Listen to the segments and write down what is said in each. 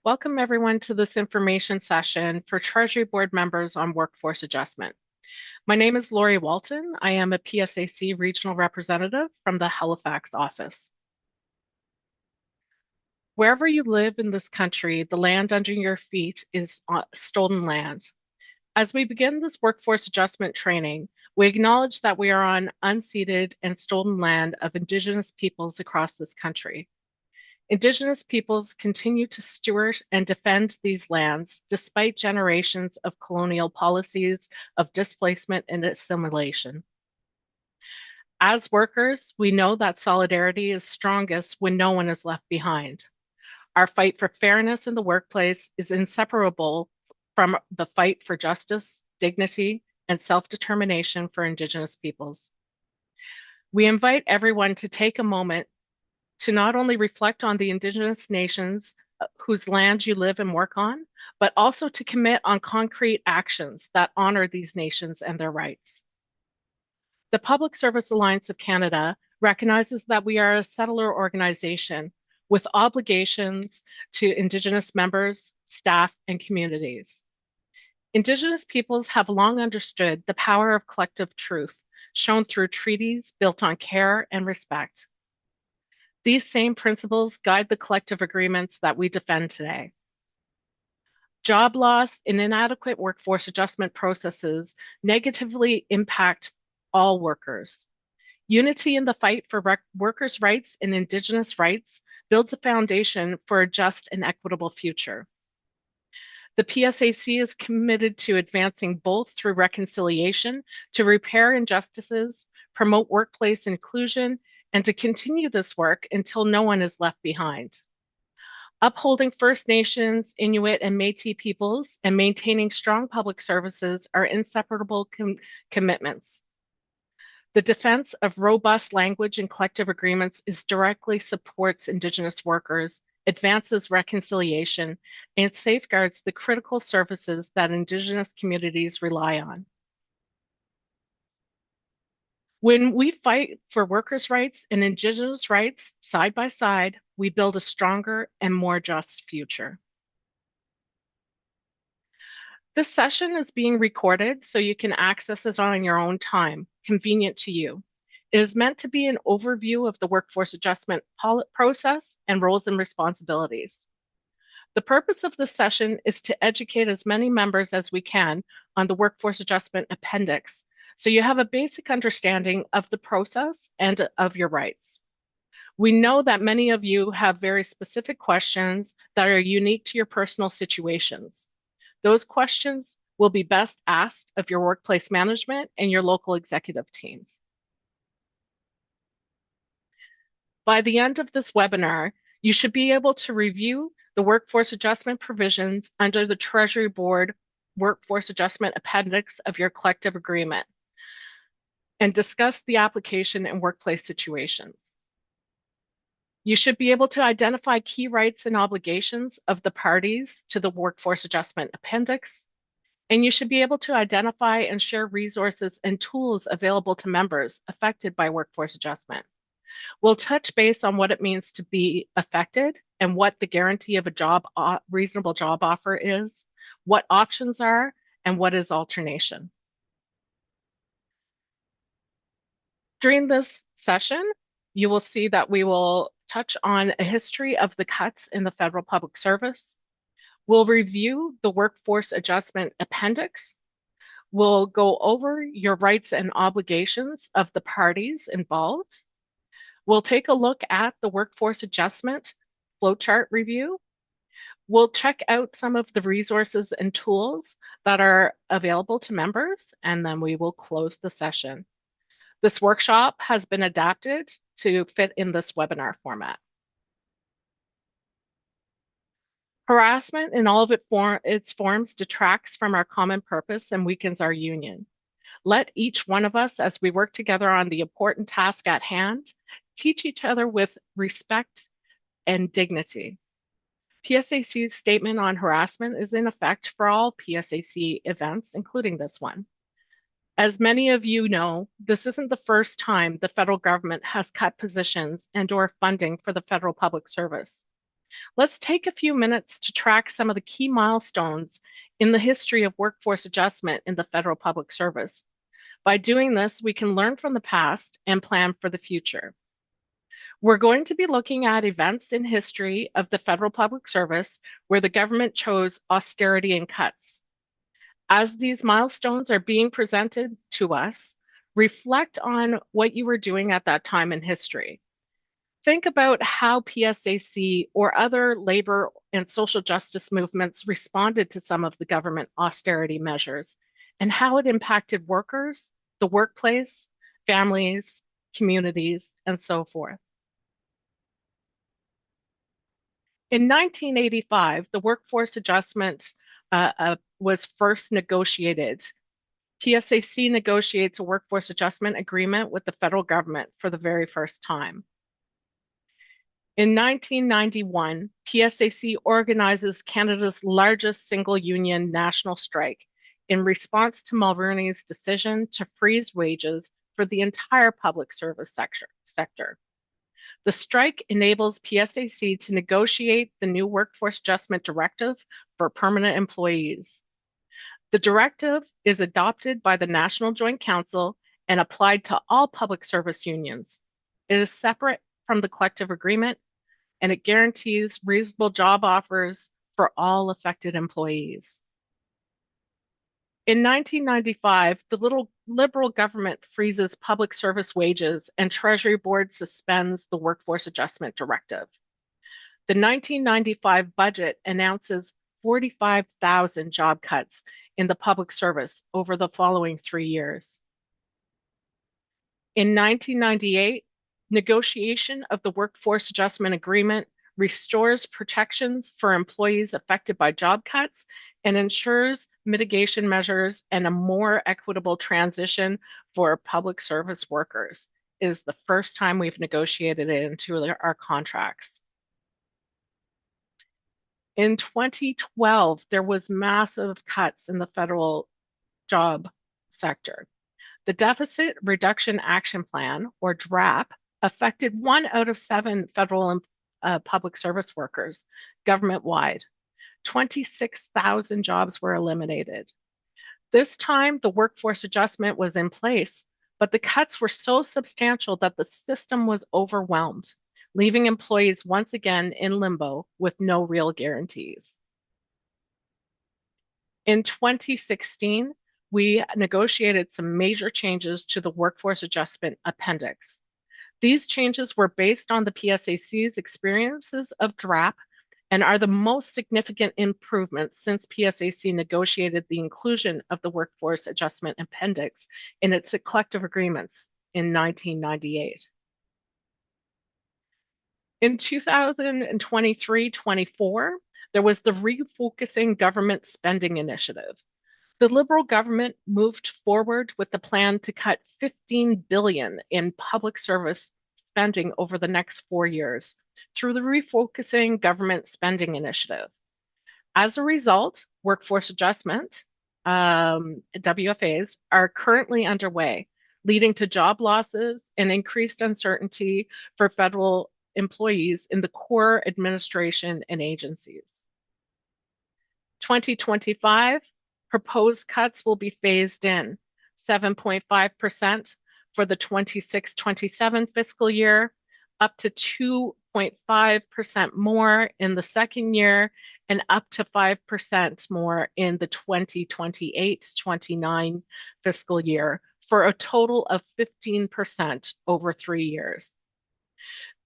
Welcome everyone to this information session for Treasury Board members on workforce adjustment. My name is Lori Walton. I am a PSAC regional representative from the Halifax office. Wherever you live in this country, the land under your feet is stolen land. As we begin this workforce adjustment training, we acknowledge that we are on unceded and stolen land of Indigenous peoples across this country. Indigenous peoples continue to steward and defend these lands despite generations of colonial policies of displacement and assimilation. As workers, we know that solidarity is strongest when no one is left behind. Our fight for fairness in the workplace is inseparable from the fight for justice, dignity, and self-determination for Indigenous peoples. We invite everyone to take a moment to not only reflect on the Indigenous nations whose land you live and work on, but also to commit on concrete actions that honor these nations and their rights. The Public Service Alliance of Canada recognizes that we are a settler organization with obligations to Indigenous members, staff, and communities. Indigenous peoples have long understood the power of collective truth shown through treaties built on care and respect. These same principles guide the collective agreements that we defend today. Job loss and inadequate workforce adjustment processes negatively impact all workers. Unity in the fight for workers' rights and Indigenous rights builds a foundation for a just and equitable future. The PSAC is committed to advancing both through reconciliation to repair injustices, promote workplace inclusion, and to continue this work until no one is left behind. Upholding First Nations, Inuit, and Métis peoples and maintaining strong public services are inseparable commitments. The defense of robust language and collective agreements directly supports Indigenous workers, advances reconciliation, and safeguards the critical services that Indigenous communities rely on. When we fight for workers' rights and Indigenous rights side by side, we build a stronger and more just future. This session is being recorded so you can access it on your own time, convenient to you. It is meant to be an overview of the workforce adjustment process and roles and responsibilities. The purpose of this session is to educate as many members as we can on the workforce adjustment appendix, so you have a basic understanding of the process and of your rights. We know that many of you have very specific questions that are unique to your personal situations. Those questions will be best asked of your workplace management and your local executive teams. By the end of this webinar, you should be able to review the workforce adjustment provisions under the Treasury Board Workforce Adjustment Appendix of your collective agreement and discuss the application in workplace situations. You should be able to identify key rights and obligations of the parties to the Workforce Adjustment Appendix, and you should be able to identify and share resources and tools available to members affected by workforce adjustment. We'll touch base on what it means to be affected and what the guarantee of a reasonable job offer is, what options are, and what is alternation. During this session, you will see that we will touch on a history of the cuts in the federal public service. We'll review the workforce adjustment appendix. We'll go over your rights and obligations of the parties involved. We'll take a look at the workforce adjustment flowchart review. We'll check out some of the resources and tools that are available to members, and then we will close the session. This workshop has been adapted to fit in this webinar format. Harassment in all of its forms detracts from our common purpose and weakens our union. Let each one of us, as we work together on the important task at hand, teach each other with respect and dignity. PSAC's statement on harassment is in effect for all PSAC events, including this one. As many of you know, this isn't the first time the federal government has cut positions and/or funding for the federal public service. Let's take a few minutes to track some of the key milestones in the history of workforce adjustment in the federal public service. By doing this, we can learn from the past and plan for the future. We're going to be looking at events in history of the federal public service where the government chose austerity and cuts. As these milestones are being presented to us, reflect on what you were doing at that time in history. Think about how PSAC or other labor and social justice movements responded to some of the government austerity measures and how it impacted workers, the workplace, families, communities, and so forth. In 1985, the workforce adjustment was first negotiated. PSAC negotiates a workforce adjustment agreement with the federal government for the very first time. In 1991, PSAC organizes Canada's largest single union national strike in response to Mulroney's decision to freeze wages for the entire public service sector. The strike enables PSAC to negotiate the new Workforce Adjustment Directive for permanent employees. The directive is adopted by the National Joint Council and applied to all public service unions. It is separate from the collective agreement, and it guarantees reasonable job offers for all affected employees. In 1995, the Liberal government freezes public service wages and Treasury Board suspends the Workforce Adjustment Directive. The 1995 budget announces 45,000 job cuts in the public service over the following 3 years. In 1998, negotiation of the Workforce Adjustment Agreement restores protections for employees affected by job cuts and ensures mitigation measures and a more equitable transition for public service workers. It is the first time we've negotiated it into our contracts. In 2012, there was massive cuts in the federal job sector. The Deficit Reduction Action Plan, or DRAP, affected 1 out of 7 federal public service workers government-wide. 26,000 jobs were eliminated. This time, the workforce adjustment was in place, but the cuts were so substantial that the system was overwhelmed, leaving employees once again in limbo with no real guarantees. In 2016, we negotiated some major changes to the Workforce Adjustment Appendix. These changes were based on the PSAC's experiences of DRAP and are the most significant improvements since PSAC negotiated the inclusion of the Workforce Adjustment Appendix in its collective agreements in 1998. In 2023-24, there was the Refocusing Government Spending Initiative. The Liberal government moved forward with the plan to cut $15 billion in public service spending over the next 4 years through the Refocusing Government Spending Initiative. As a result, workforce adjustment, WFAs, are currently underway, leading to job losses and increased uncertainty for federal employees in the core administration and agencies. 2025, proposed cuts will be phased in, 7.5% for the 26-27 fiscal year, up to 2.5% more in the second year, and up to 5% more in the 2028-29 fiscal year, for a total of 15% over 3 years.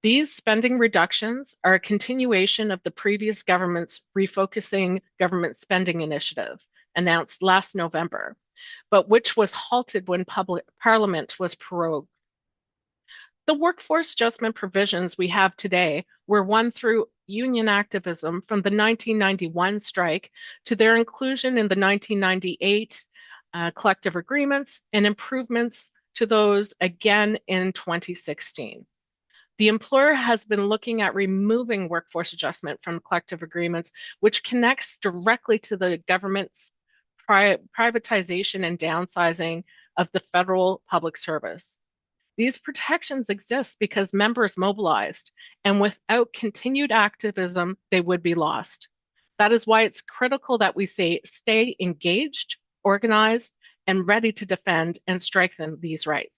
These spending reductions are a continuation of the previous government's Refocusing Government Spending Initiative, announced last November, but which was halted when Parliament was prorogued. The workforce adjustment provisions we have today were won through union activism from the 1991 strike to their inclusion in the 1998 collective agreements and improvements to those again in 2016. The employer has been looking at removing workforce adjustment from collective agreements, which connects directly to the government's privatization and downsizing of the federal public service. These protections exist because members mobilized, and without continued activism, they would be lost. That is why it's critical that we stay engaged, organized, and ready to defend and strengthen these rights.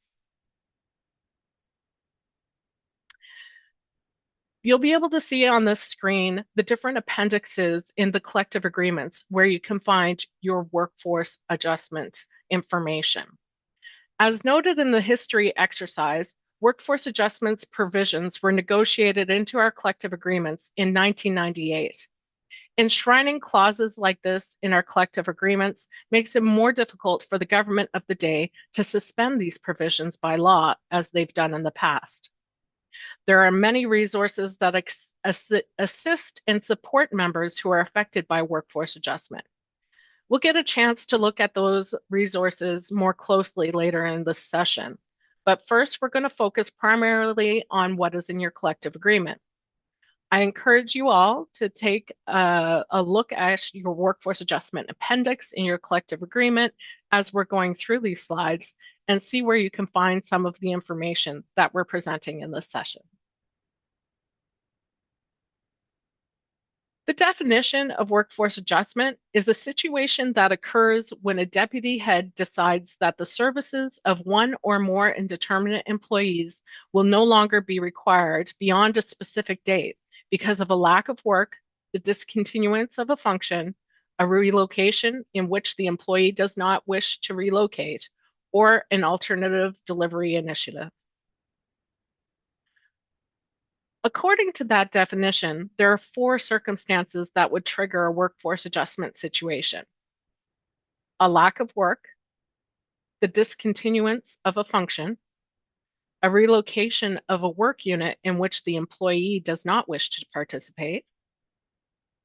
You'll be able to see on this screen the different appendixes in the collective agreements where you can find your workforce adjustment information. As noted in the history exercise, workforce adjustments provisions were negotiated into our collective agreements in 1998. Enshrining clauses like this in our collective agreements makes it more difficult for the government of the day to suspend these provisions by law as they've done in the past. There are many resources that assist and support members who are affected by workforce adjustment. We'll get a chance to look at those resources more closely later in this session. But first, we're going to focus primarily on what is in your collective agreement. I encourage you all to take a look at your workforce adjustment appendix in your collective agreement as we're going through these slides and see where you can find some of the information that we're presenting in this session. The definition of workforce adjustment is a situation that occurs when a deputy head decides that the services of one or more indeterminate employees will no longer be required beyond a specific date because of a lack of work, the discontinuance of a function, a relocation in which the employee does not wish to relocate, or an alternative delivery initiative. According to that definition, there are 4 circumstances that would trigger a workforce adjustment situation: a lack of work, the discontinuance of a function, a relocation of a work unit in which the employee does not wish to participate,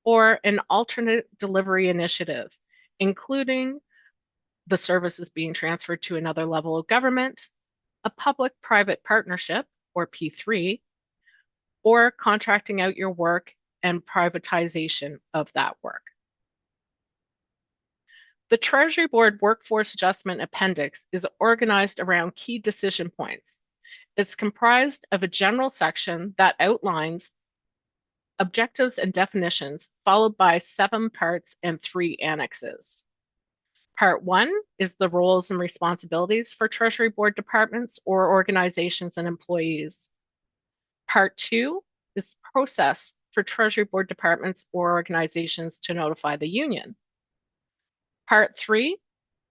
or an alternate delivery initiative, including the services being transferred to another level of government, a public-private partnership, or P3, or contracting out your work and privatization of that work. The Treasury Board Workforce Adjustment Appendix is organized around key decision points. It's comprised of a general section that outlines objectives and definitions, followed by 7 parts and 3 annexes. Part 1 is the roles and responsibilities for Treasury Board departments or organizations and employees. Part 2 is the process for Treasury Board departments or organizations to notify the union. Part 3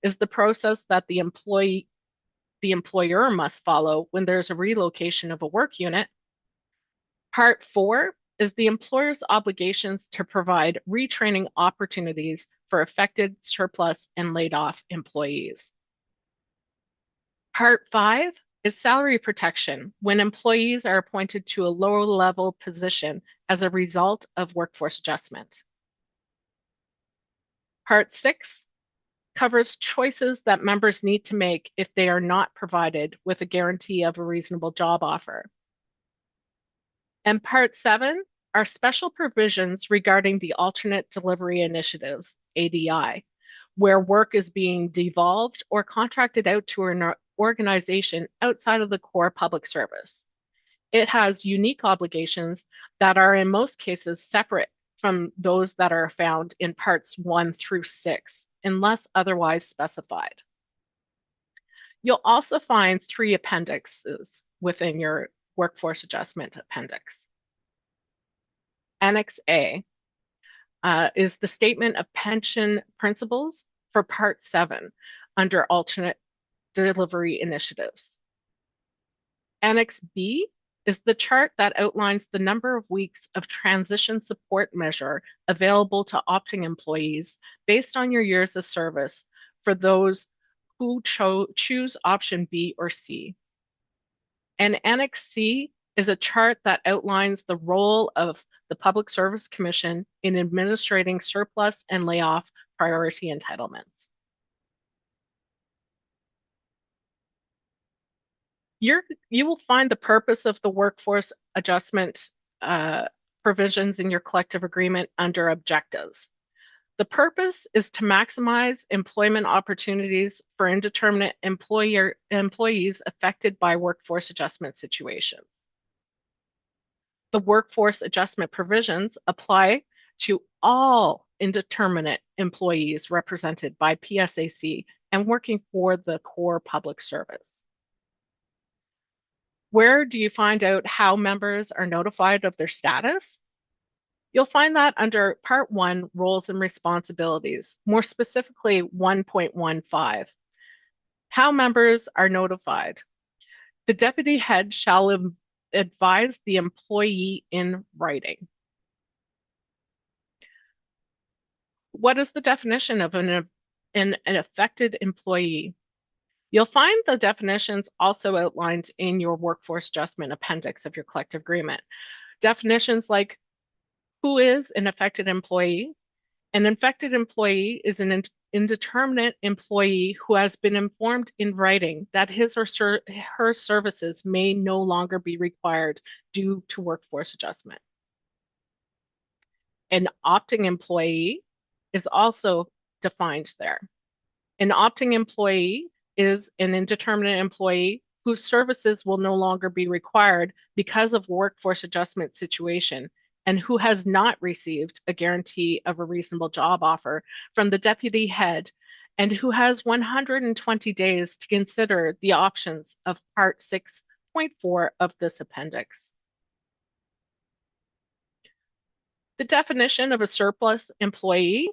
is the process that the employer must follow when there's a relocation of a work unit. Part 4 is the employer's obligations to provide retraining opportunities for affected, surplus, and laid off employees. Part 5 is salary protection when employees are appointed to a lower level position as a result of workforce adjustment. Part 6 covers choices that members need to make if they are not provided with a guarantee of a reasonable job offer. And Part 7 are special provisions regarding the alternate delivery initiatives, ADI, where work is being devolved or contracted out to an organization outside of the core public service. It has unique obligations that are in most cases separate from those that are found in parts 1 through 6, unless otherwise specified. You'll also find 3 appendixes within your workforce adjustment appendix. Annex A is the statement of pension principles for Part 7 under alternate delivery initiatives. Annex B is the chart that outlines the number of weeks of transition support measure available to opting employees based on your years of service for those who choose option B or C. And Annex C is a chart that outlines the role of the Public Service Commission in administrating surplus and layoff priority entitlements. You will find the purpose of the workforce adjustment provisions in your collective agreement under objectives. The purpose is to maximize employment opportunities for indeterminate employees affected by workforce adjustment situations. The workforce adjustment provisions apply to all indeterminate employees represented by PSAC and working for the core public service. Where do you find out how members are notified of their status? You'll find that under Part 1, Roles and Responsibilities, more specifically 1.15. How members are notified. The deputy head shall advise the employee in writing. What is the definition of an affected employee? You'll find the definitions also outlined in your workforce adjustment appendix of your collective agreement. Definitions like who is an affected employee? An infected employee is an indeterminate employee who has been informed in writing that his or her services may no longer be required due to workforce adjustment. An opting employee is also defined there. An opting employee is an indeterminate employee whose services will no longer be required because of workforce adjustment situation and who has not received a guarantee of a reasonable job offer from the deputy head and who has 120 days to consider the options of Part 6.4 of this appendix. The definition of a surplus employee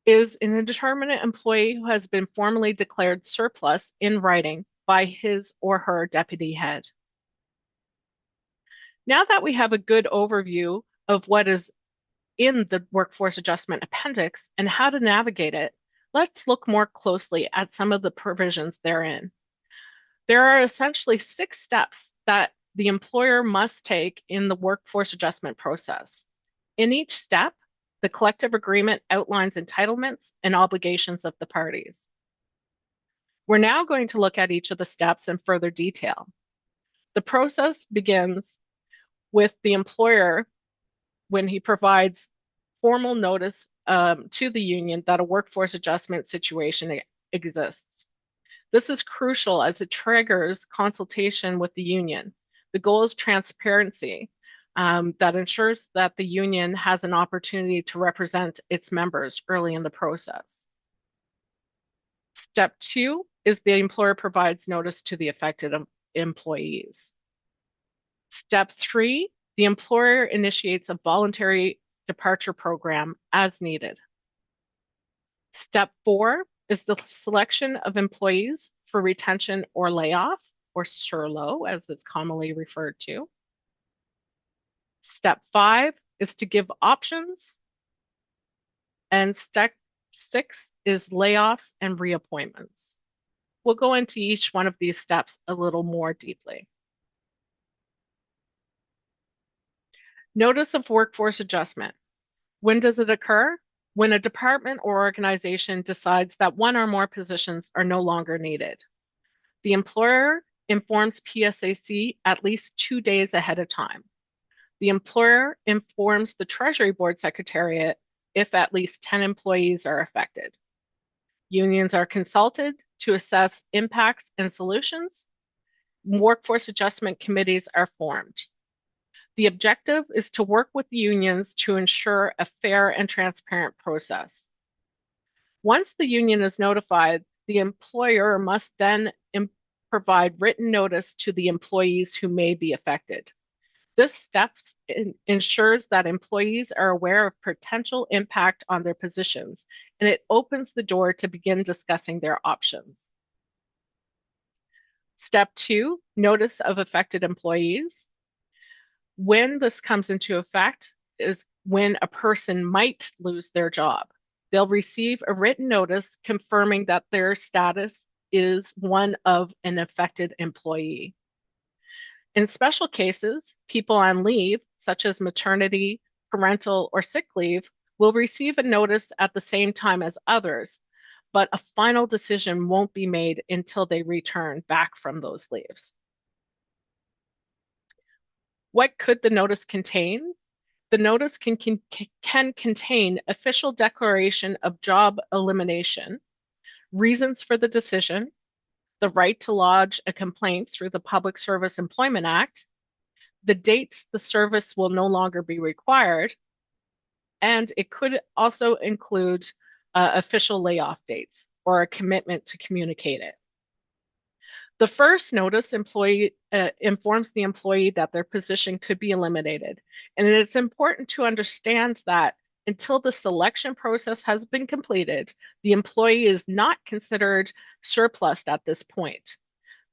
is an indeterminate employee who has been formally declared surplus in writing by his or her deputy head. Now that we have a good overview of what is in the workforce adjustment appendix and how to navigate it, let's look more closely at some of the provisions therein. There are essentially 6 steps that the employer must take in the workforce adjustment process. In each step, the collective agreement outlines entitlements and obligations of the parties. We're now going to look at each of the steps in further detail. The process begins with the employer when he provides formal notice to the union that a workforce adjustment situation exists. This is crucial as it triggers consultation with the union. The goal is transparency that ensures that the union has an opportunity to represent its members early in the process. Step 2 is the employer provides notice to the affected employees. Step 3, the employer initiates a voluntary departure program as needed. Step 4 is the selection of employees for retention or layoff, or SURLO as it's commonly referred to. Step 5 is to give options. And step 6 is layoffs and reappointments. We'll go into each one of these steps a little more deeply. Notice of workforce adjustment. When does it occur? When a department or organization decides that one or more positions are no longer needed. The employer informs PSAC at least 2 days ahead of time. The employer informs the Treasury Board Secretariat if at least 10 employees are affected. Unions are consulted to assess impacts and solutions. Workforce adjustment committees are formed. The objective is to work with unions to ensure a fair and transparent process. Once the union is notified, the employer must then provide written notice to the employees who may be affected. This step ensures that employees are aware of potential impact on their positions, and it opens the door to begin discussing their options. Step 2, notice of affected employees. When this comes into effect is when a person might lose their job. They'll receive a written notice confirming that their status is one of an affected employee. In special cases, people on leave, such as maternity, parental, or sick leave, will receive a notice at the same time as others, but a final decision won't be made until they return back from those leaves. What could the notice contain? The notice can contain official declaration of job elimination, reasons for the decision, the right to lodge a complaint through the Public Service Employment Act, the dates the service will no longer be required, and it could also include official layoff dates or a commitment to communicate it. The first notice informs the employee that their position could be eliminated. And it's important to understand that until the selection process has been completed, the employee is not considered surplus at this point.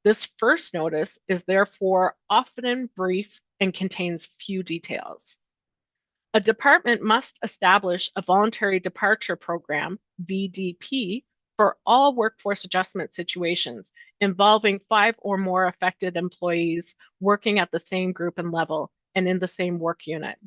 This first notice is therefore often brief and contains few details. A department must establish a voluntary departure program, VDP, for all workforce adjustment situations involving 5 or more affected employees working at the same group and level and in the same work unit.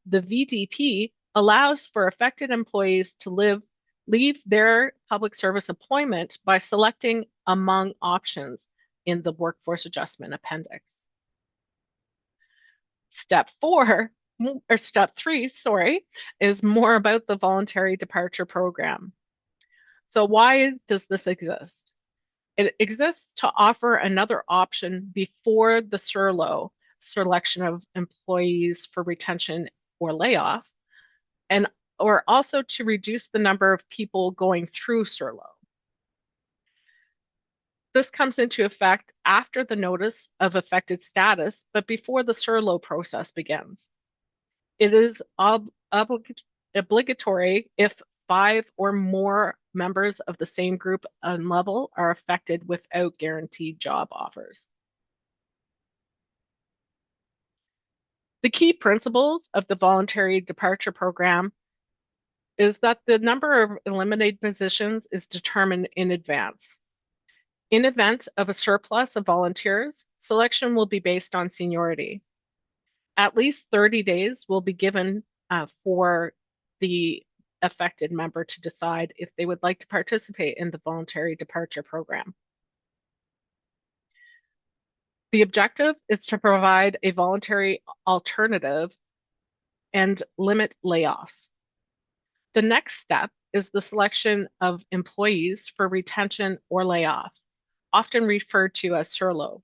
The VDP allows for affected employees to leave their public service employment by selecting among options in the workforce adjustment appendix. Step 3, is more about the voluntary departure program. So why does this exist? It exists to offer another option before the SURLO, selection of employees for retention or layoff, or also to reduce the number of people going through SURLO. This comes into effect after the notice of affected status, but before the SURLO process begins. It is obligatory if 5 or more members of the same group and level are affected without guaranteed job offers. The key principles of the voluntary departure program is that the number of eliminated positions is determined in advance. In event of a surplus of volunteers, selection will be based on seniority. At least 30 days will be given for the affected member to decide if they would like to participate in the voluntary departure program. The objective is to provide a voluntary alternative and limit layoffs. The next step is the selection of employees for retention or layoff, often referred to as SURLO.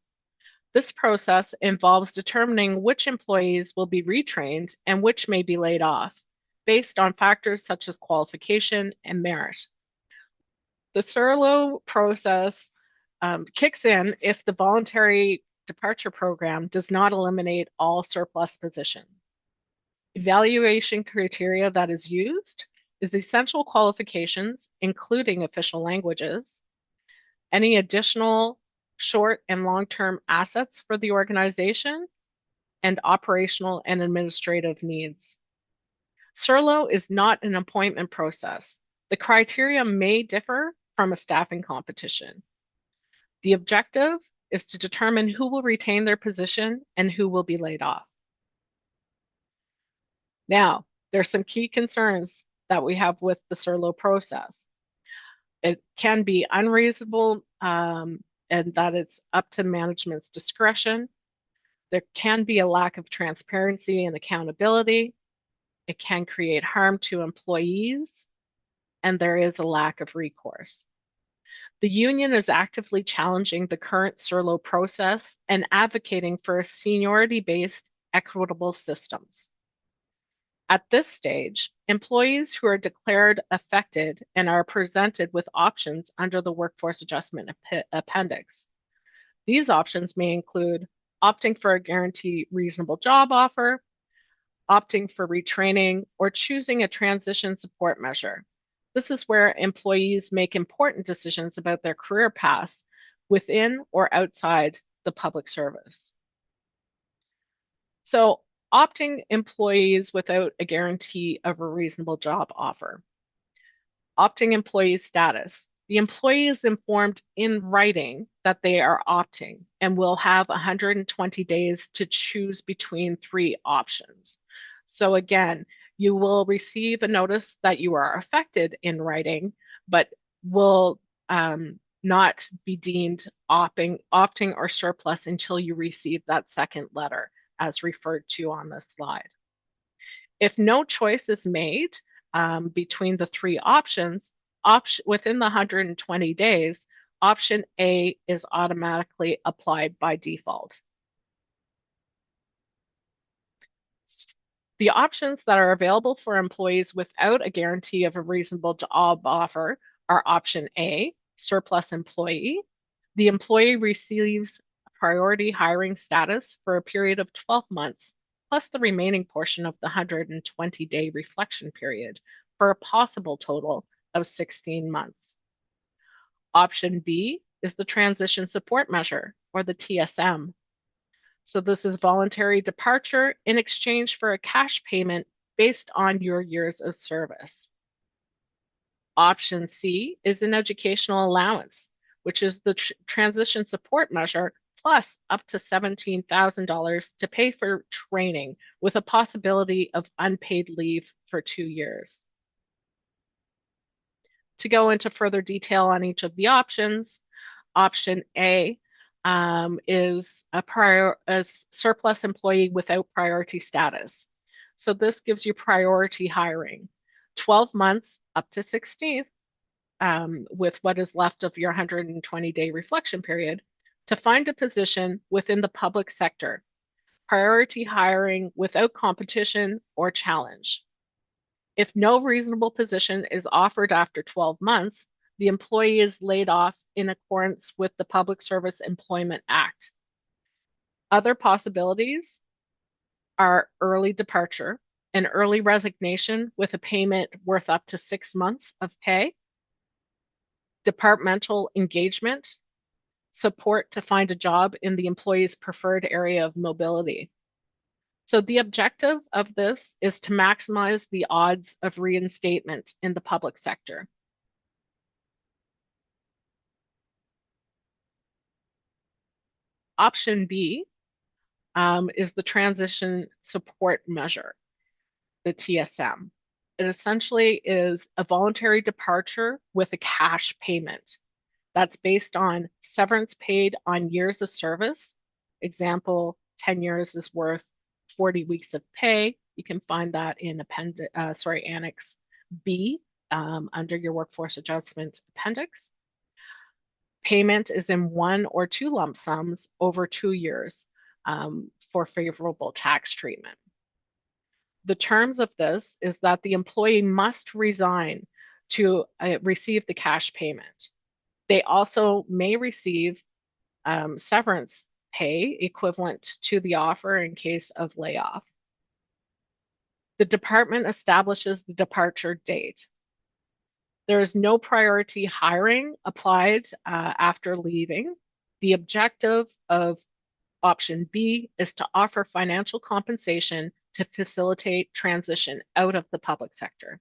This process involves determining which employees will be retrained and which may be laid off, based on factors such as qualification and merit. The SURLO process kicks in if the voluntary departure program does not eliminate all surplus positions. Evaluation criteria that is used is essential qualifications, including official languages, any additional short and long-term assets for the organization, and operational and administrative needs. SURLO is not an appointment process. The criteria may differ from a staffing competition. The objective is to determine who will retain their position and who will be laid off. Now, there's some key concerns that we have with the SURLO process. It can be unreasonable and that it's up to management's discretion. There can be a lack of transparency and accountability. It can create harm to employees, and there is a lack of recourse. The union is actively challenging the current SURLO process and advocating for seniority-based equitable systems. At this stage, employees who are declared affected and are presented with options under the Workforce Adjustment Appendix. These options may include opting for a guaranteed reasonable job offer, opting for retraining, or choosing a transition support measure. This is where employees make important decisions about their career paths within or outside the public service. So, opting employees without a guarantee of a reasonable job offer. Opting employee status. The employee is informed in writing that they are opting and will have 120 days to choose between 3 options. So again, you will receive a notice that you are affected in writing, but will not be deemed opting or surplus until you receive that second letter, as referred to on this slide. If no choice is made between the three options, within the 120 days, option A is automatically applied by default. The options that are available for employees without a guarantee of a reasonable job offer are option A, surplus employee. The employee receives priority hiring status for a period of 12 months, plus the remaining portion of the 120-day reflection period, for a possible total of 16 months. Option B is the transition support measure, or the TSM. So this is voluntary departure in exchange for a cash payment based on your years of service. Option C is an educational allowance, which is the transition support measure plus up to $17,000 to pay for training with a possibility of unpaid leave for 2 years. To go into further detail on each of the options, option A is a surplus employee without priority status. So this gives you priority hiring, 12 months up to 16th, with what is left of your 120-day reflection period, to find a position within the public sector, priority hiring without competition or challenge. If no reasonable position is offered after 12 months, the employee is laid off in accordance with the Public Service Employment Act. Other possibilities are early departure, an early resignation with a payment worth up to 6 months of pay, departmental engagement, support to find a job in the employee's preferred area of mobility. So the objective of this is to maximize the odds of reinstatement in the public sector. Option B is the transition support measure, the TSM. It essentially is a voluntary departure with a cash payment that's based on severance paid on years of service. Example, 10 years is worth 40 weeks of pay. You can find that in Annex B under your workforce adjustment appendix. Payment is in 1 or 2 lump sums over 2 years for favorable tax treatment. The terms of this is that the employee must resign to receive the cash payment. They also may receive severance pay equivalent to the offer in case of layoff. The department establishes the departure date. There is no priority hiring applied after leaving. The objective of option B is to offer financial compensation to facilitate transition out of the public sector.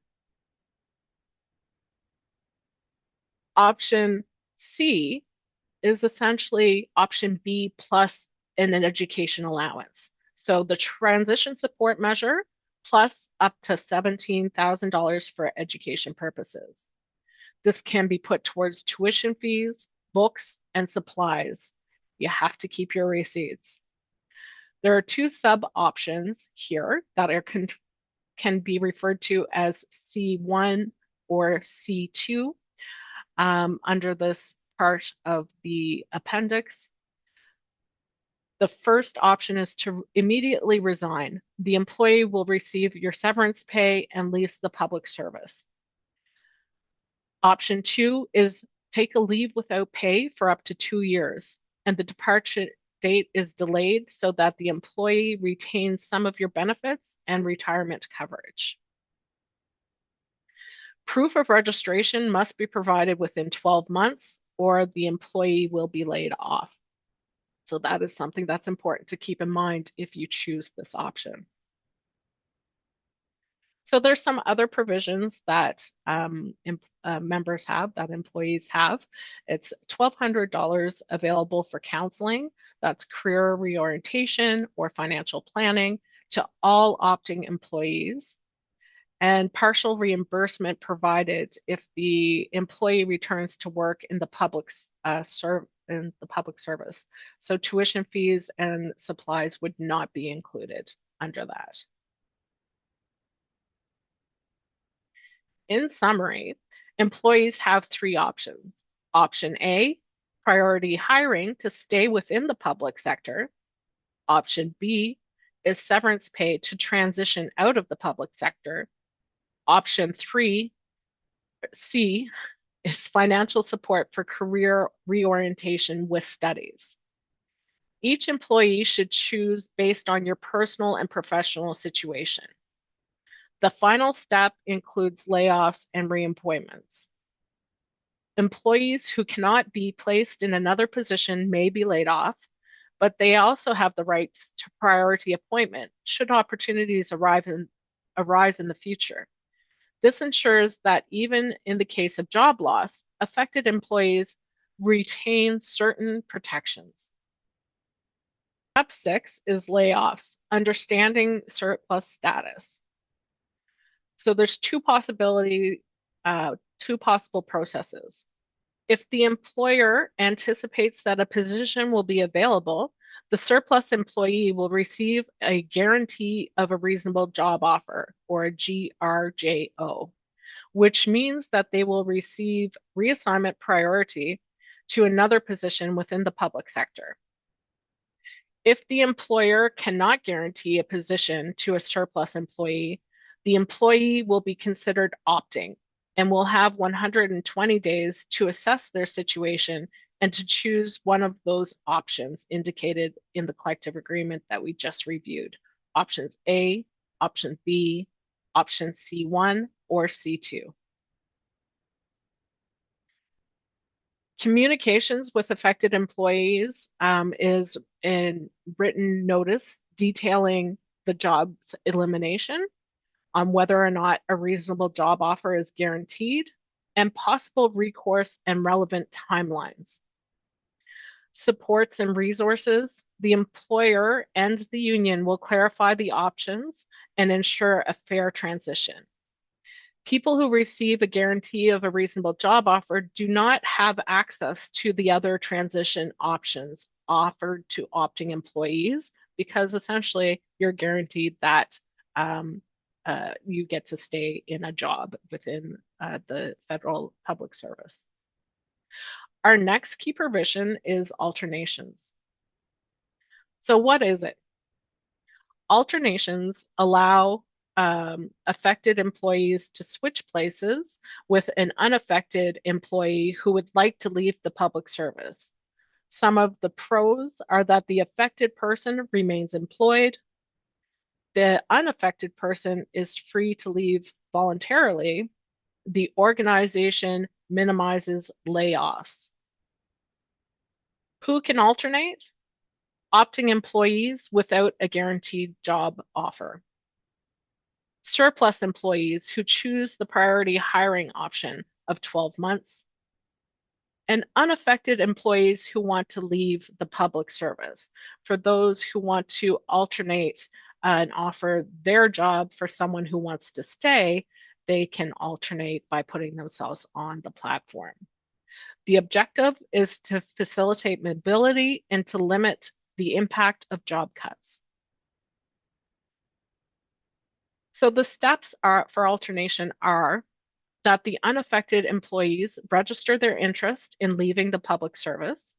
Option C is essentially option B plus an education allowance. So the transition support measure plus up to $17,000 for education purposes. This can be put towards tuition fees, books, and supplies. You have to keep your receipts. There are 2 sub-options here that can be referred to as C1 or C2 under this part of the appendix. The first option is to immediately resign. The employee will receive your severance pay and leave the public service. Option 2 is take a leave without pay for up to 2 years, and the departure date is delayed so that the employee retains some of your benefits and retirement coverage. Proof of registration must be provided within 12 months or the employee will be laid off. So that is something that's important to keep in mind if you choose this option. So there's some other provisions that members have, that employees have. It's $1,200 available for counseling. That's career reorientation or financial planning to all opting employees. And partial reimbursement provided if the employee returns to work in the public service. So tuition fees and supplies would not be included under that. In summary, employees have three options. Option A, priority hiring to stay within the public sector. Option B is severance pay to transition out of the public sector. Option 3C, is financial support for career reorientation with studies. Each employee should choose based on your personal and professional situation. The final step includes layoffs and reemployments. Employees who cannot be placed in another position may be laid off, but they also have the rights to priority appointment should opportunities arise in the future. This ensures that even in the case of job loss, affected employees retain certain protections. Step 6 is layoffs, understanding surplus status. So there's two possible processes. If the employer anticipates that a position will be available, the surplus employee will receive a guarantee of a reasonable job offer, or a GRJO, which means that they will receive reassignment priority to another position within the public sector. If the employer cannot guarantee a position to a surplus employee, the employee will be considered opting and will have 120 days to assess their situation and to choose one of those options indicated in the collective agreement that we just reviewed. Options A, option B, option C1, or C2. Communications with affected employees is in written notice detailing the job's elimination, on whether or not a reasonable job offer is guaranteed, and possible recourse and relevant timelines. Supports and resources. The employer and the union will clarify the options and ensure a fair transition. People who receive a guarantee of a reasonable job offer do not have access to the other transition options offered to opting employees, because essentially you're guaranteed that you get to stay in a job within the federal public service. Our next key provision is alternations. So what is it? Alternations allow affected employees to switch places with an unaffected employee who would like to leave the public service. Some of the pros are that the affected person remains employed. The unaffected person is free to leave voluntarily. The organization minimizes layoffs. Who can alternate? Opting employees without a guaranteed job offer. Surplus employees who choose the priority hiring option of 12 months, and unaffected employees who want to leave the public service. For those who want to alternate and offer their job for someone who wants to stay, they can alternate by putting themselves on the platform. The objective is to facilitate mobility and to limit the impact of job cuts. So the steps for alternation are that the unaffected employees register their interest in leaving the public service.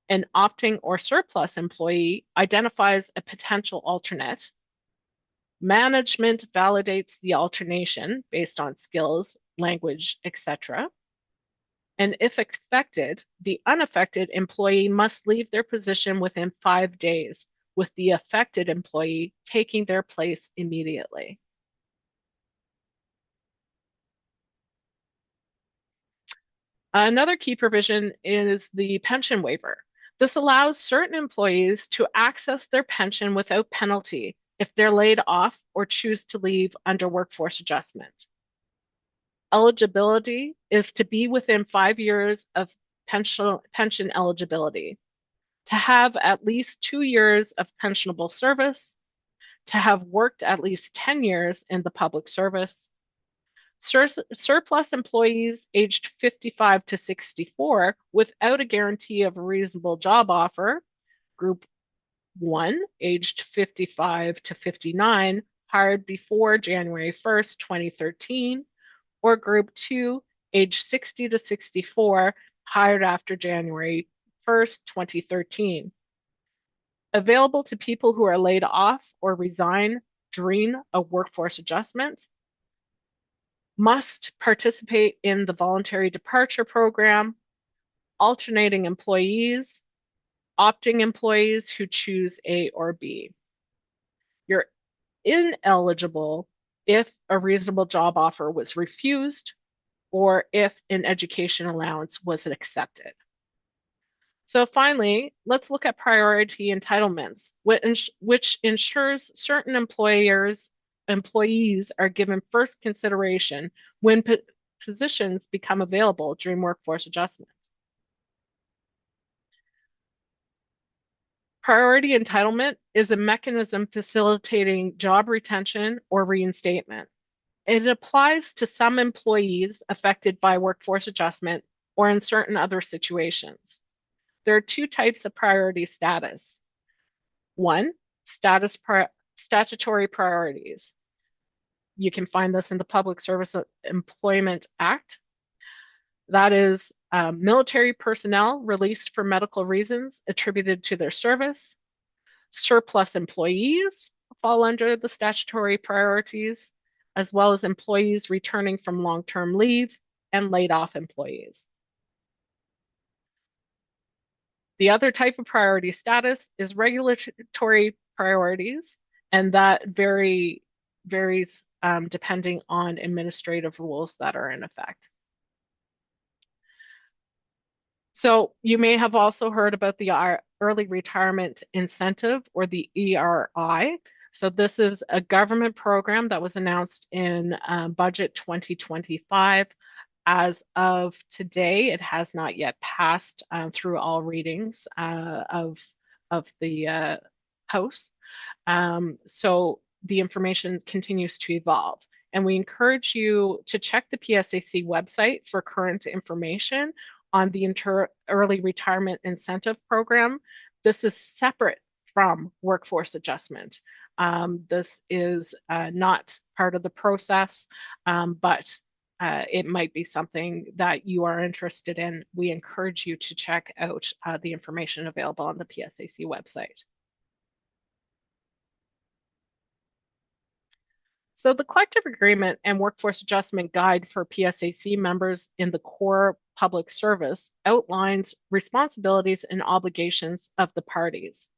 An opting or surplus employee identifies a potential alternate. Management validates the alternation based on skills, language, etc. And if affected, the unaffected employee must leave their position within 5 days, with the affected employee taking their place immediately. Another key provision is the pension waiver. This allows certain employees to access their pension without penalty if they're laid off or choose to leave under workforce adjustment. Eligibility is to be within 5 years of pension eligibility, to have at least 2 years of pensionable service, to have worked at least 10 years in the public service. Surplus employees aged 55 to 64 without a guarantee of a reasonable job offer, group 1, aged 55 to 59, hired before January 1st, 2013, or Group 2, age 60 to 64, hired after January 1st, 2013. Available to people who are laid off or resign during a workforce adjustment, must participate in the voluntary departure program, alternating employees, opting employees who choose A or B. You're ineligible if a reasonable job offer was refused or if an education allowance was accepted. So finally, let's look at priority entitlements, which ensures certain employees are given first consideration when positions become available during workforce adjustment. Priority entitlement is a mechanism facilitating job retention or reinstatement. It applies to some employees affected by workforce adjustment or in certain other situations. There are two types of priority status. One, statutory priorities. You can find this in the Public Service Employment Act. That is military personnel released for medical reasons attributed to their service. Surplus employees fall under the statutory priorities, as well as employees returning from long-term leave and laid off employees. The other type of priority status is regulatory priorities, and that varies depending on administrative rules that are in effect. So you may have also heard about the Early Retirement Incentive, or the ERI. So this is a government program that was announced in Budget 2025. As of today, it has not yet passed through all readings of the House. So the information continues to evolve. And we encourage you to check the PSAC website for current information on the Early Retirement Incentive Program. This is separate from workforce adjustment. This is not part of the process, but it might be something that you are interested in. We encourage you to check out the information available on the PSAC website. So the collective agreement and workforce adjustment guide for PSAC members in the core public service outlines responsibilities and obligations of the parties.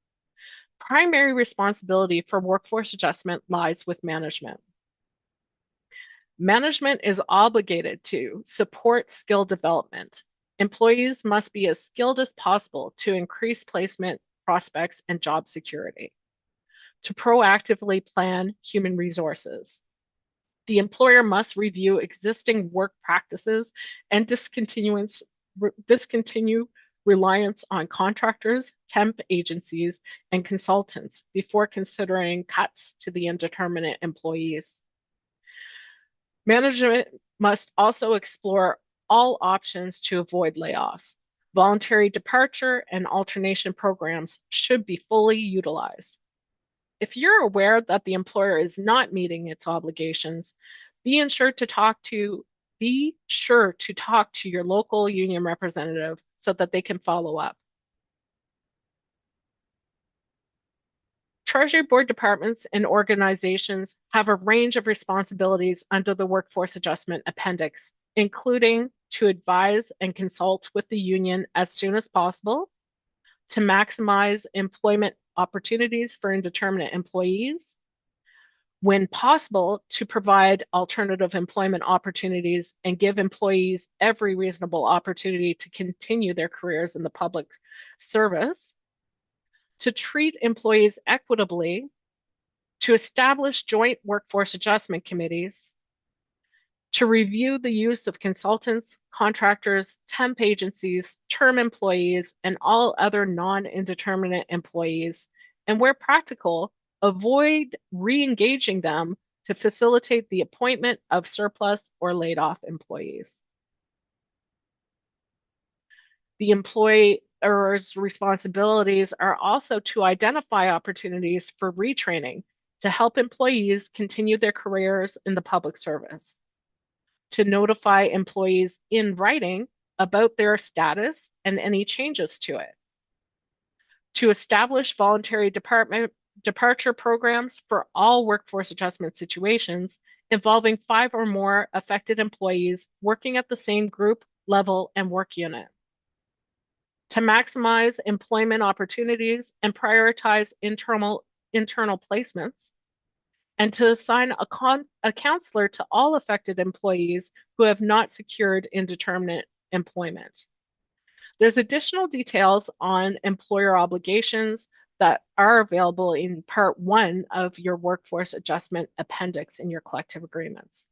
Primary responsibility for workforce adjustment lies with management. Management is obligated to support skill development. Employees must be as skilled as possible to increase placement prospects and job security. To proactively plan human resources. The employer must review existing work practices and discontinue reliance on contractors, temp agencies, and consultants before considering cuts to the indeterminate employees. Management must also explore all options to avoid layoffs. Voluntary departure and alternation programs should be fully utilized. If you're aware that the employer is not meeting its obligations, be sure to talk to your local union representative so that they can follow up. Treasury Board departments and organizations have a range of responsibilities under the Workforce Adjustment Appendix, including to advise and consult with the union as soon as possible, to maximize employment opportunities for indeterminate employees, when possible, to provide alternative employment opportunities and give employees every reasonable opportunity to continue their careers in the public service, to treat employees equitably, to establish joint workforce adjustment committees, to review the use of consultants, contractors, temp agencies, term employees, and all other non-indeterminate employees, and where practical, avoid re-engaging them to facilitate the appointment of surplus or laid-off employees. The employer's responsibilities are also to identify opportunities for retraining to help employees continue their careers in the public service. to notify employees in writing about their status and any changes to it, to establish voluntary departure programs for all workforce adjustment situations involving 5 or more affected employees working at the same group, level, and work unit, to maximize employment opportunities and prioritize internal placements, and to assign a counselor to all affected employees who have not secured indeterminate employment. There's additional details on employer obligations that are available in Part 1 of your Workforce Adjustment Appendix in your collective agreements.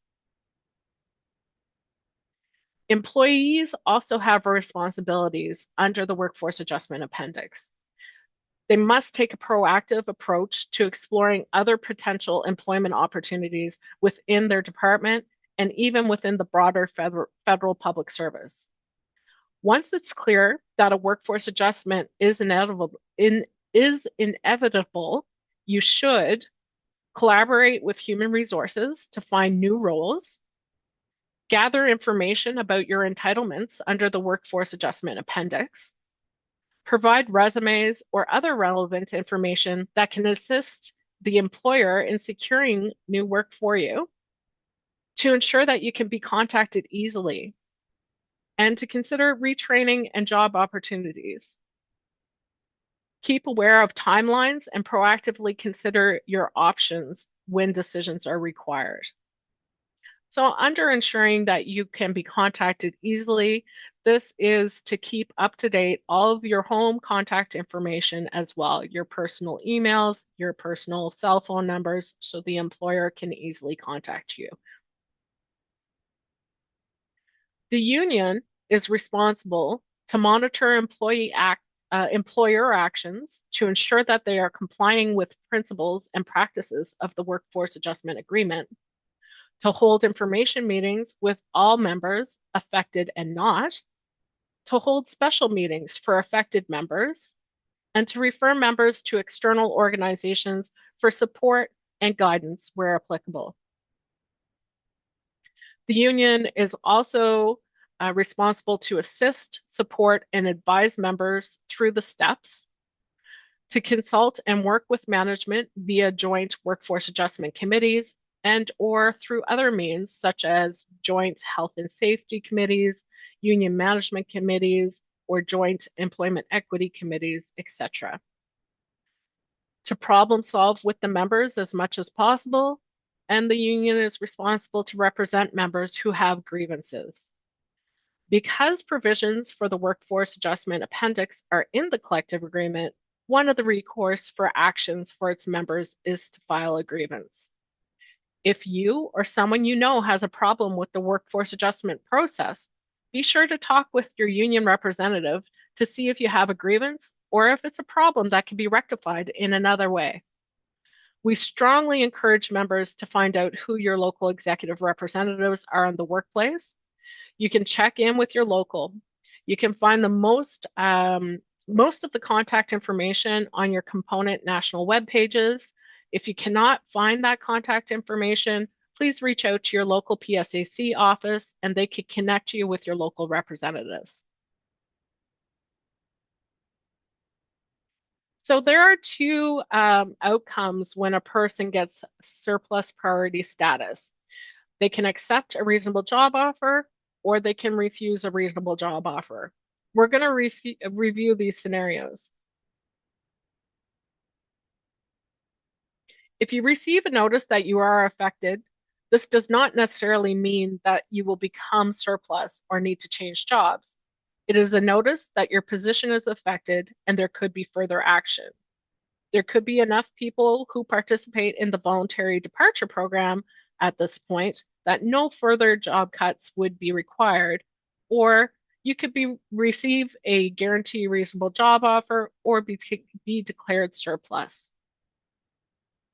Employees also have responsibilities under the Workforce Adjustment Appendix. They must take a proactive approach to exploring other potential employment opportunities within their department and even within the broader federal public service. Once it's clear that a workforce adjustment is inevitable, you should collaborate with human resources to find new roles, gather information about your entitlements under the Workforce Adjustment Appendix, provide resumes or other relevant information that can assist the employer in securing new work for you, to ensure that you can be contacted easily, and to consider retraining and job opportunities. Keep aware of timelines and proactively consider your options when decisions are required. So under ensuring that you can be contacted easily, this is to keep up to date all of your home contact information as well, your personal emails, your personal cell phone numbers, so the employer can easily contact you. The union is responsible to monitor employer actions to ensure that they are complying with principles and practices of the Workforce Adjustment Agreement, to hold information meetings with all members, affected and not, to hold special meetings for affected members, and to refer members to external organizations for support and guidance where applicable. The union is also responsible to assist, support, and advise members through the steps, to consult and work with management via joint workforce adjustment committees and or through other means such as joint health and safety committees, union management committees, or joint employment equity committees, etc. To problem solve with the members as much as possible, and the union is responsible to represent members who have grievances. Because provisions for the Workforce Adjustment Appendix are in the collective agreement, one of the recourse for actions for its members is to file a grievance. If you or someone you know has a problem with the workforce adjustment process, be sure to talk with your union representative to see if you have a grievance or if it's a problem that can be rectified in another way. We strongly encourage members to find out who your local executive representatives are in the workplace. You can check in with your local. You can find the most of the contact information on your component national web pages. If you cannot find that contact information, please reach out to your local PSAC office and they can connect you with your local representatives. So there are two outcomes when a person gets surplus priority status. They can accept a reasonable job offer or they can refuse a reasonable job offer. We're going to review these scenarios. If you receive a notice that you are affected, this does not necessarily mean that you will become surplus or need to change jobs. It is a notice that your position is affected and there could be further action. There could be enough people who participate in the voluntary departure program at this point that no further job cuts would be required, or you could receive a guarantee reasonable job offer or be declared surplus.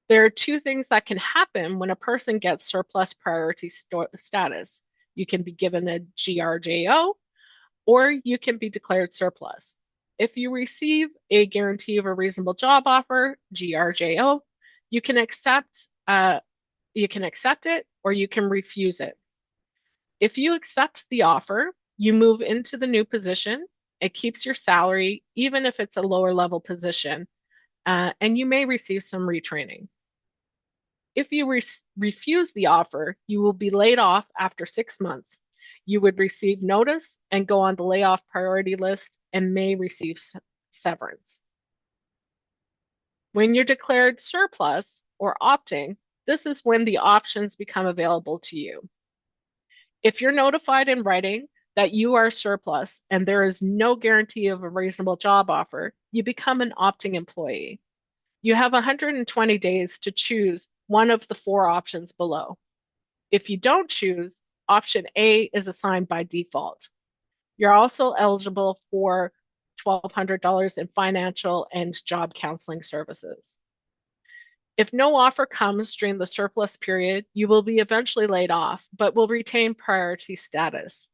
There are two things that can happen when a person gets surplus priority status. You can be given a GRJO or you can be declared surplus. If you receive a guarantee of a reasonable job offer, GRJO, you can accept it or you can refuse it. If you accept the offer, you move into the new position. It keeps your salary, even if it's a lower level position, and you may receive some retraining. If you refuse the offer, you will be laid off after 6 months. You would receive notice and go on the layoff priority list and may receive severance. When you're declared surplus or opting, this is when the options become available to you. If you're notified in writing that you are surplus and there is no guarantee of a reasonable job offer, you become an opting employee. You have 120 days to choose one of the 4 options below. If you don't choose, option A is assigned by default. You're also eligible for $1,200 in financial and job counseling services. If no offer comes during the surplus period, you will be eventually laid off, but will retain priority status.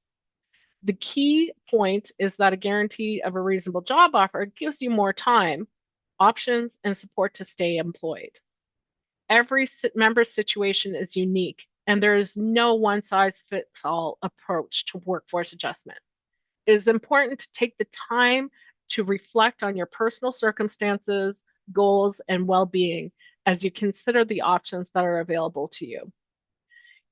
The key point is that a guarantee of a reasonable job offer gives you more time, options, and support to stay employed. Every member's situation is unique, and there is no one-size-fits-all approach to workforce adjustment. It is important to take the time to reflect on your personal circumstances, goals, and well-being as you consider the options that are available to you.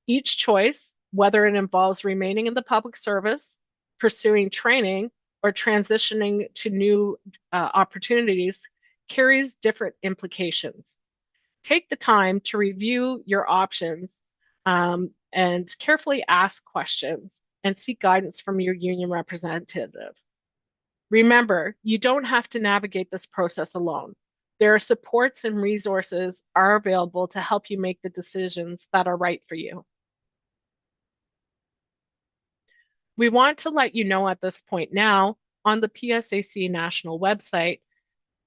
Each choice, whether it involves remaining in the public service, pursuing training, or transitioning to new opportunities, carries different implications. Take the time to review your options and carefully ask questions and seek guidance from your union representative. Remember, you don't have to navigate this process alone. There are supports and resources are available to help you make the decisions that are right for you. We want to let you know at this point now on the PSAC national website,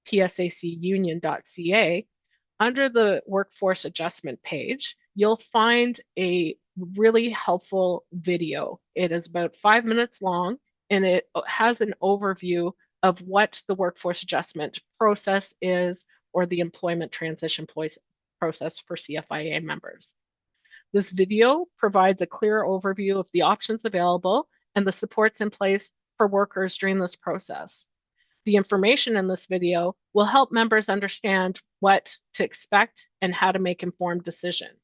psacunion.ca, under the workforce adjustment page, you'll find a really helpful video. It is about 5 minutes long, and it has an overview of what the workforce adjustment process is, or the employment transition process for CFIA members. This video provides a clear overview of the options available and the supports in place for workers during this process. The information in this video will help members understand what to expect and how to make informed decisions.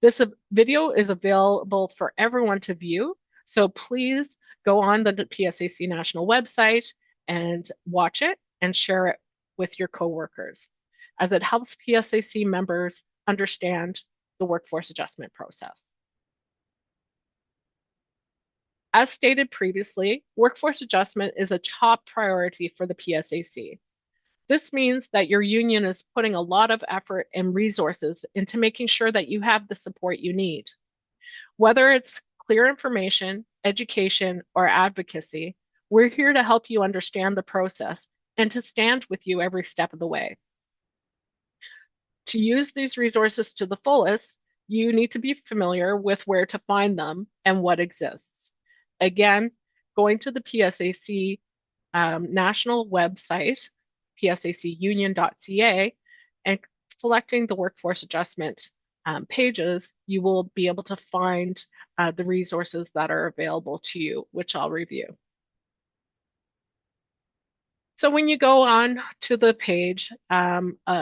This video is available for everyone to view, so please go on the PSAC national website and watch it and share it with your coworkers, as it helps PSAC members understand the workforce adjustment process. As stated previously, workforce adjustment is a top priority for the PSAC. This means that your union is putting a lot of effort and resources into making sure that you have the support you need. Whether it's clear information, education, or advocacy, we're here to help you understand the process and to stand with you every step of the way. To use these resources to the fullest, you need to be familiar with where to find them and what exists. Again, going to the PSAC national website, psacunion.ca, and selecting the workforce adjustment pages, you will be able to find the resources that are available to you, which I'll review. So when you go on to the page,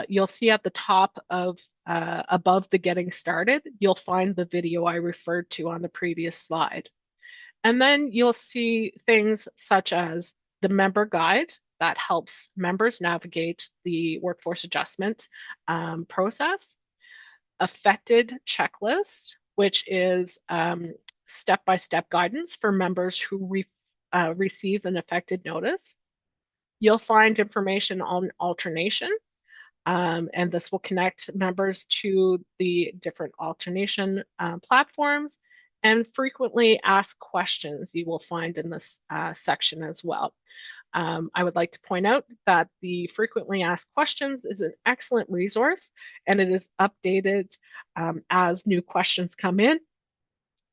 you'll see at the top of above the getting started, you'll find the video I referred to on the previous slide. And then you'll see things such as the member guide that helps members navigate the workforce adjustment process, affected checklist, which is step-by-step guidance for members who receive an affected notice. You'll find information on alternation, and this will connect members to the different alternation platforms, and frequently asked questions you will find in this section as well. I would like to point out that the frequently asked questions is an excellent resource, and it is updated as new questions come in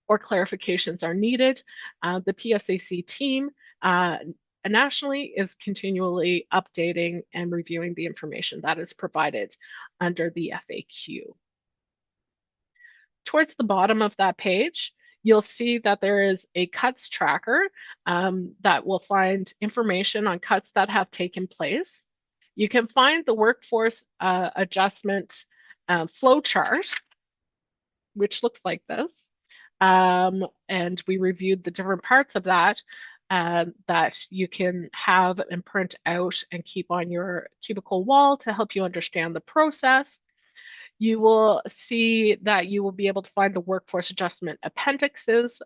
or clarifications are needed. The PSAC team nationally is continually updating and reviewing the information that is provided under the FAQ. Towards the bottom of that page, You'll see that there is a cuts tracker that will find information on cuts that have taken place. You can find the workforce adjustment flow chart, which looks like this. And we reviewed the different parts of that that you can have and print out and keep on your cubicle wall to help you understand the process. You will see that you will be able to find the workforce adjustment appendixes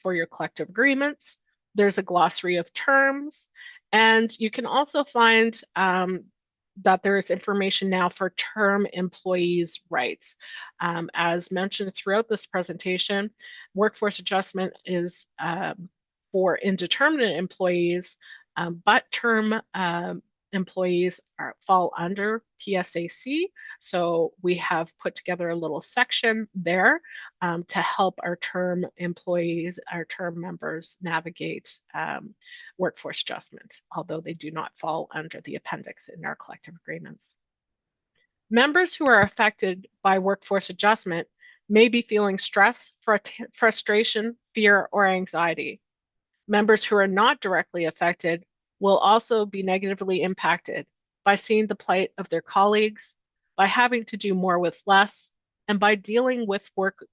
for your collective agreements. There's a glossary of terms, and you can also find that there is information now for term employees' rights. As mentioned throughout this presentation, workforce adjustment is for indeterminate employees, but term employees fall under PSAC. So we have put together a little section there to help our term employees, our term members navigate workforce adjustment, although they do not fall under the appendix in our collective agreements. Members who are affected by workforce adjustment may be feeling stress, frustration, fear, or anxiety. Members who are not directly affected will also be negatively impacted by seeing the plight of their colleagues, by having to do more with less, and by dealing with work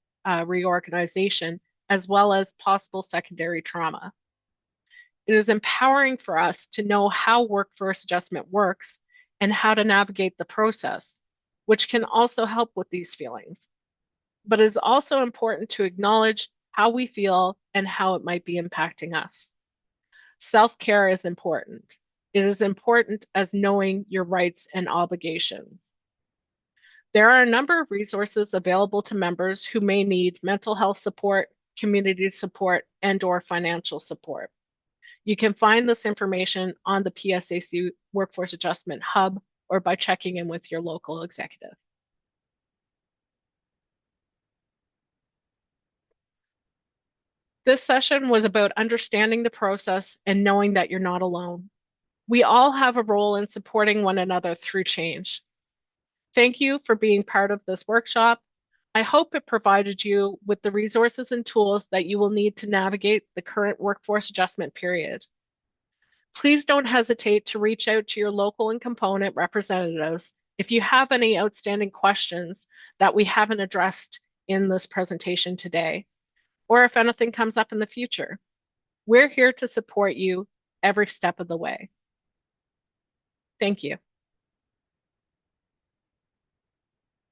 reorganization, as well as possible secondary trauma. It is empowering for us to know how workforce adjustment works and how to navigate the process, which can also help with these feelings. But it is also important to acknowledge how we feel and how it might be impacting us. Self-care is important. It is important as knowing your rights and obligations. There are a number of resources available to members who may need mental health support, community support, and/or financial support. You can find this information on the PSAC Workforce Adjustment Hub or by checking in with your local executive. This session was about understanding the process and knowing that you're not alone. We all have a role in supporting one another through change. Thank you for being part of this workshop. I hope it provided you with the resources and tools that you will need to navigate the current workforce adjustment period. Please don't hesitate to reach out to your local and component representatives if you have any outstanding questions that we haven't addressed in this presentation today, or if anything comes up in the future. We're here to support you every step of the way. Thank you.